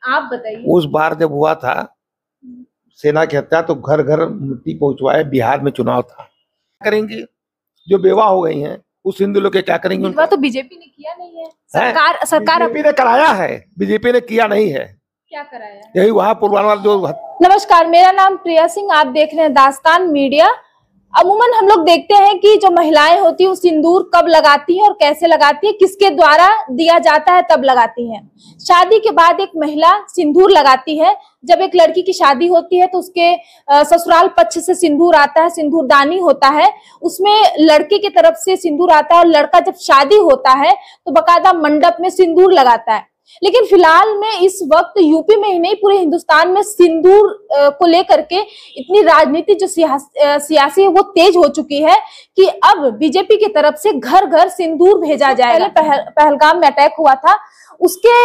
आप बताइए। उस बार जब हुआ था सेना की हत्या तो घर घर मिट्टी पहुंचवाए, बिहार में चुनाव था, क्या करेंगे? जो बेवा हो गई हैं उस हिंदू लोग के क्या करेंगे? विधवा तो बीजेपी ने किया नहीं है, सरकार बीजेपी ने कराया है, बीजेपी ने किया नहीं है। क्या कराया? यही वहां पुलवामा जो। नमस्कार, मेरा नाम प्रिया सिंह, आप देख रहे हैं दास्तान मीडिया। अमूमन हम लोग देखते हैं कि जो महिलाएं होती हैं वो सिंदूर कब लगाती हैं और कैसे लगाती हैं, किसके द्वारा दिया जाता है तब लगाती हैं। शादी के बाद एक महिला सिंदूर लगाती है। जब एक लड़की की शादी होती है तो उसके ससुराल पक्ष से सिंदूर आता है, सिंदूरदानी होता है, उसमें लड़के की तरफ से सिंदूर आता है और लड़का जब शादी होता है तो बकायदा मंडप में सिंदूर लगाता है। लेकिन फिलहाल में इस वक्त यूपी में ही नहीं पूरे हिंदुस्तान में सिंदूर को लेकर के इतनी राजनीति जो सियासी है वो तेज हो चुकी है कि अब बीजेपी की तरफ से घर घर सिंदूर भेजा जाएगा। पहलगाम में अटैक हुआ था, उसके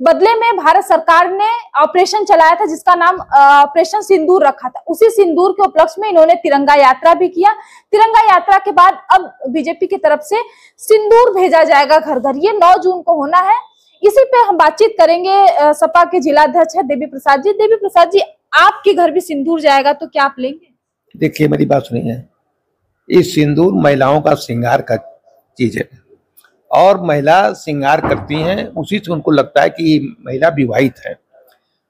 बदले में भारत सरकार ने ऑपरेशन चलाया था जिसका नाम ऑपरेशन सिंदूर रखा था। उसी सिंदूर के उपलक्ष्य में इन्होंने तिरंगा यात्रा भी किया। तिरंगा यात्रा के बाद अब बीजेपी की तरफ से सिंदूर भेजा जाएगा घर घर। ये 9 जून को होना है। इसी पे हम बातचीत करेंगे। सपा के जिलाध्यक्ष है देवी प्रसाद जी। देवी प्रसाद जी, आपके घर भी सिंदूर जाएगा तो क्या आप लेंगे? देखिए, मेरी बात सुनिए, इस सिंदूर महिलाओं का श्रृंगार का चीज है और महिला श्रृंगार करती हैं, उसी से उनको लगता है कि महिला विवाहित है।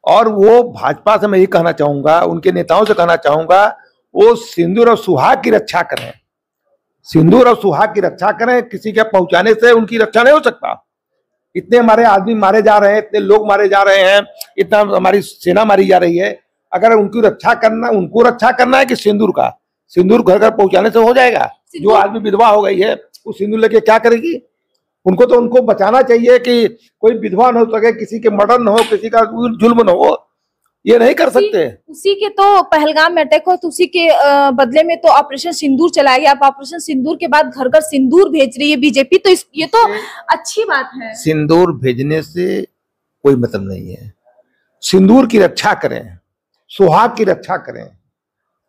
और वो भाजपा से मैं ये कहना चाहूंगा, उनके नेताओं से कहना चाहूंगा, वो सिंदूर और सुहाग की रक्षा करें। सिंदूर और सुहाग की रक्षा करें, किसी के पहुंचाने से उनकी रक्षा नहीं हो सकता। इतने हमारे आदमी मारे जा रहे हैं, इतने लोग मारे जा रहे हैं, इतना हमारी सेना मारी जा रही है। अगर उनकी रक्षा करना, उनको रक्षा करना है कि सिंदूर का? सिंदूर घर घर पहुंचाने से हो जाएगा? जो आदमी विधवा हो गई है वो सिंदूर लेके क्या करेगी? उनको तो उनको बचाना चाहिए कि कोई विधवा न हो सके, किसी के मर्डर न हो, किसी का जुल्म न हो। ये नहीं कर सकते। उसी के तो पहलगाम में अटैक हो तो उसी के बदले में तो ऑपरेशन सिंदूर चलाया गया। आप ऑपरेशन सिंदूर के बाद घर घर सिंदूर भेज रही है बीजेपी, तो ये तो अच्छी बात है। सिंदूर भेजने से कोई मतलब नहीं है। सिंदूर की रक्षा करें, सुहाग की रक्षा करें।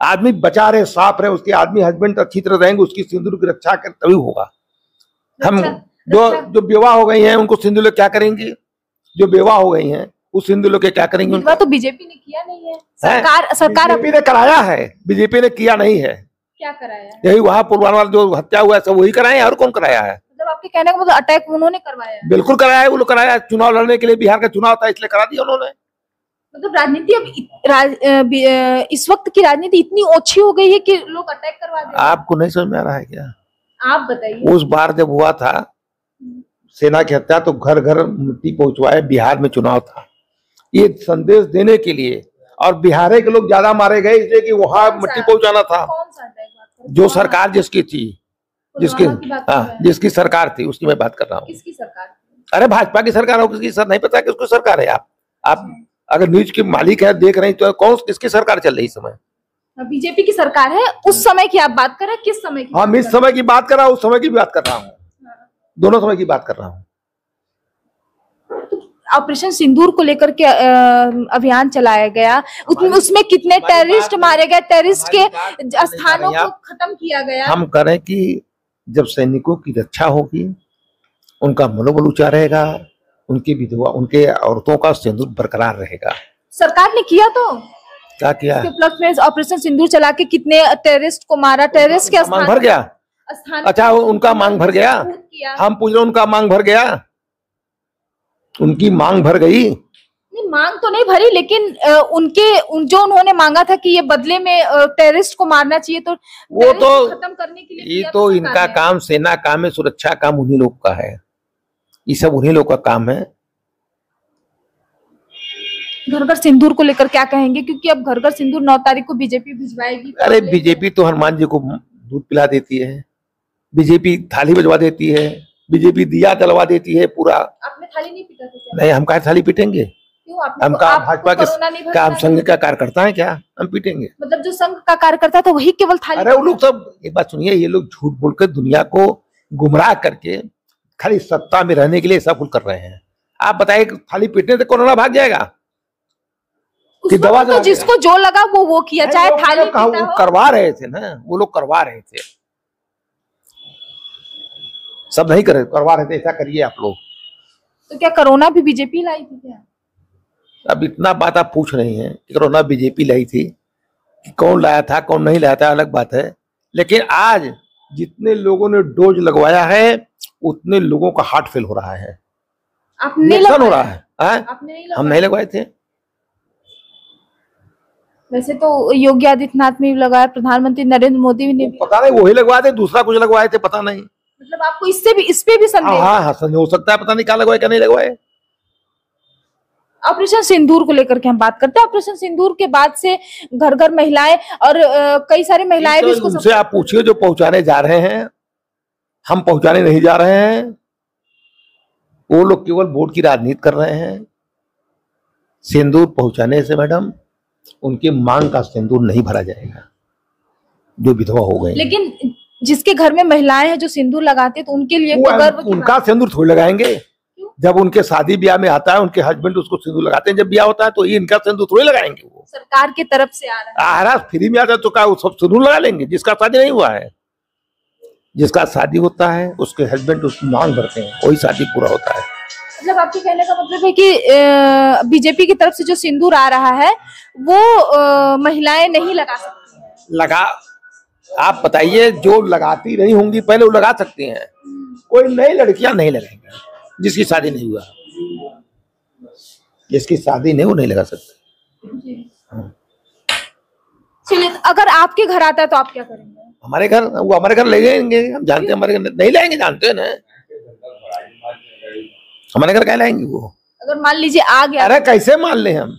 आदमी बचा रहे, साफ रहे, उसके आदमी हस्बैंड अच्छी तरह रहेंगे, उसकी सिंदूर की रक्षा करें तभी होगा। हम जो बेवा हो गई हैं उनको सिंदूर क्या करेंगे? जो बेवा हो गई हैं उस हिंदू लोग के क्या करेंगे? विधवा तो बीजेपी ने किया नहीं है, सरकार बीजेपी ने कराया है, बीजेपी ने किया नहीं है। क्या कराया? यही वहाँ पुलवामा जो हत्या हुआ है सब वही कराया है, और कौन कराया है? मतलब आपके कहने का मतलब अटैक उन्होंने करवाया? बिल्कुल कराया है, वो लोग कराया। चुनाव लड़ने के लिए, बिहार का चुनाव था इसलिए करा दिया उन्होंने। मतलब राजनीति अब इस वक्त की राजनीति इतनी ओछी हो गई है कि लोग अटैक करवा दे। आपको नहीं समझ में आ रहा है क्या? आप बताइए। उस बार जब हुआ था सेना की हत्या तो घर घर मिट्टी पहुंचवाए, बिहार में चुनाव था, ये संदेश देने के लिए। और बिहार के लोग ज्यादा मारे गए इसलिए कि वहां मिट्टी पहुंचाना था। जो सरकार जिसकी थी, जिसकी सरकार थी उसकी मैं बात कर रहा हूँ। किसकी सरकार? अरे भाजपा की सरकार हो, किसकी सर नहीं पता किसकी सरकार है? आप अगर न्यूज के मालिक है, देख रहे हैं तो कौन किसकी सरकार चल रही इस समय? बीजेपी की सरकार है। उस समय की आप बात कर रहे हैं, किस समय की? हाँ, इस समय की बात कर रहा हूँ, उस समय की बात कर रहा हूँ, दोनों समय की बात कर रहा हूँ। ऑपरेशन सिंदूर को लेकर के अभियान चलाया गया, उसमें कितने टेररिस्ट मारे गए, टेररिस्ट के स्थानों को खत्म किया गया। हम करें कि जब सैनिकों की रक्षा होगी, उनका मनोबल ऊंचा रहेगा, उनकी विधवा, उनके औरतों का सिंदूर बरकरार रहेगा। सरकार ने किया तो क्या किया? उपलक्ष्य में ऑपरेशन सिंदूर चला के कितने टेररिस्ट को मारा। टेररिस्ट के मांग भर गया? अच्छा, उनका मांग भर गया? हम पूछ रहे उनका मांग भर गया? उनकी मांग भर गई? नहीं, मांग तो नहीं भरी, लेकिन जो उन्होंने मांगा था कि ये बदले में टेररिस्ट को मारना चाहिए, तो वो तो खत्म करने के लिए ये तो इनका काम, सेना काम है, सुरक्षा काम उन्हीं लोग का है, ये सब उन्हीं लोग का काम है। घर घर सिंदूर को लेकर क्या कहेंगे? क्योंकि अब घर घर सिंदूर 9 तारीख को बीजेपी भिजवाएगी। अरे बीजेपी तो हनुमान जी को दूध पिला देती है, बीजेपी थाली बजवा देती है, बीजेपी दिया जलवा देती है पूरा। आपने थाली नहीं पीटा था? नहीं, हम क्या थाली पीटेंगे? क्यों? हम का भाजपा के का संघ का कार्यकर्ता है क्या? हम पीटेंगे? मतलब जो संघ का कार्यकर्ता था वही केवल थाली? अरे वो लोग सब, एक बात सुनिए, ये लोग झूठ बोलकर दुनिया को गुमराह करके खाली सत्ता में रहने के लिए सब कुछ कर रहे हैं। आप बताइए, थाली पीटने से कोरोना भाग जाएगा? कि दवा तो जिसको जो लगा वो किया, चाहे थाली पीटा हो। करवा रहे थे ना, वो लोग करवा रहे थे, सब नहीं करवा रहे थे। ऐसा करिए आप लोग। तो क्या कोरोना भी बीजेपी लाई थी क्या? अब इतना बात आप पूछ रही हैं कि कोरोना बीजेपी लाई थी, कि कौन लाया था कौन नहीं लाया था अलग बात है, लेकिन आज जितने लोगों ने डोज लगवाया है उतने लोगों का हार्ट फेल हो रहा है, नुकसान हो रहा है। हम नहीं लगवाए थे। वैसे तो योगी आदित्यनाथ ने भी लगाया, प्रधानमंत्री नरेंद्र मोदी ने भी। पता नहीं वही लगवाए थे, दूसरा कुछ लगवाए थे, पता नहीं। मतलब आपको इस पे भी संदेह? हाँ, संदेह हो सकता है, पता नहीं क्या लगवाए क्या नहीं लगवाए। ऑपरेशन सिंदूर को लेकर के हम बात करते हैं। ऑपरेशन सिंदूर के बाद से घर घर महिलाएं और कई सारी महिलाएं भी इसको उनसे आप पूछिए जो पहुंचाने जा रहे हैं, हम पहुंचाने नहीं जा रहे हैं। वो लोग केवल वोट की राजनीति कर रहे हैं। सिंदूर पहुंचाने से मैडम उनके मांग का सिंदूर नहीं भरा जाएगा जो विधवा हो गई। लेकिन जिसके घर में महिलाएं हैं जो सिंदूर लगाते हैं तो उनके लिए उनका सिंदूर थोड़ी लगाएंगे। जब उनके शादी ब्याह में आता है उनके हस्बैंड उसको सिंदूर लगाते हैं, जब ब्याह होता है तो ये इनका सिंदूर थोड़ी लगाएंगे। वो सरकार की तरफ से आ रहा है, फ्री में आता है तो क्या वो सब सिंदूर लगा लेंगे? जिसका शादी नहीं हुआ है, जिसका शादी होता है उसके हस्बैंड उसकी मांग भरते हैं, वही शादी पूरा होता है। मतलब आपके कहने का मतलब है कि बीजेपी की तरफ से जो सिंदूर आ रहा है वो महिलाएं नहीं लगा सकती? आप बताइए, जो लगाती नहीं होंगी पहले वो लगा सकती हैं। कोई नई लड़कियां नहीं लगाएंगे, जिसकी शादी नहीं हुआ, जिसकी शादी नहीं वो नहीं लगा सकते। चलिए, अगर आपके घर आता है तो आप क्या करेंगे? वो हमारे घर ले जाएंगे, हम जानते हैं। हमारे घर नहीं लाएंगे, जानते हैं ना, हमारे घर क्या लाएंगे वो? अगर मान लीजिए आ गया? अरे कैसे मान ले, हम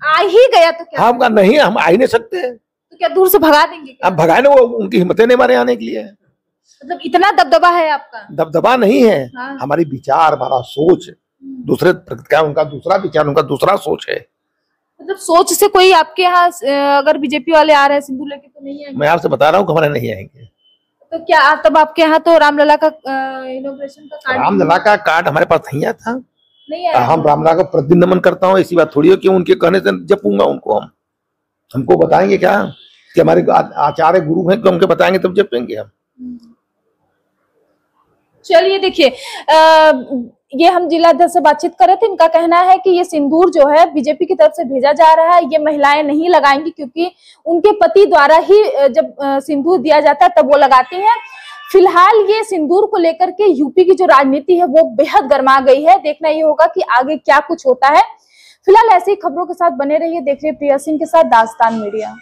आ ही गया तो क्या? हम नहीं, हम आ ही नहीं सकते। तो क्या दूर से भगा देंगे? अब भगाए ना, वो उनकी हिम्मतें नहीं हमारे आने के लिए। मतलब इतना दबदबा है आपका? दबदबा नहीं है। हाँ। हमारी विचार, हमारा सोच दूसरे, क्या उनका दूसरा विचार, उनका दूसरा सोच है। मतलब सोच से कोई आपके यहाँ अगर बीजेपी वाले आ रहे हैं सिंदूर लेके तो नहीं आएंगे? मैं आपसे बता रहा हूँ हमारे नहीं आएंगे। तो क्या तब आपके यहाँ तो रामलला का इनॉग्रेशन का कार्ड? रामलला का कार्ड हमारे पास नहीं आया था। नहीं आया? हम रामलला को प्रतिदिन नमन करता हूँ, ऐसी बात थोड़ी है कि उनके कहने से जपूंगा उनको। हमको बताएंगे क्या कि हमारे आचार्य गुरु हैं, तो हमको बताएंगे तब जपेंगे हम। चलिए देखिए, ये हम जिलाध्यक्ष से बातचीत कर रहे थे। इनका कहना है कि ये सिंदूर जो है बीजेपी की तरफ से भेजा जा रहा है, ये महिलाएं नहीं लगाएंगी क्योंकि उनके पति द्वारा ही जब सिंदूर दिया जाता है तब वो लगाती हैं। फिलहाल ये सिंदूर को लेकर के यूपी की जो राजनीति है वो बेहद गर्मा गई है। देखना ये होगा कि आगे क्या कुछ होता है। फिलहाल ऐसी खबरों के साथ बने रहिए, देख रहिए प्रिया सिंह के साथ दास्तान मीडिया।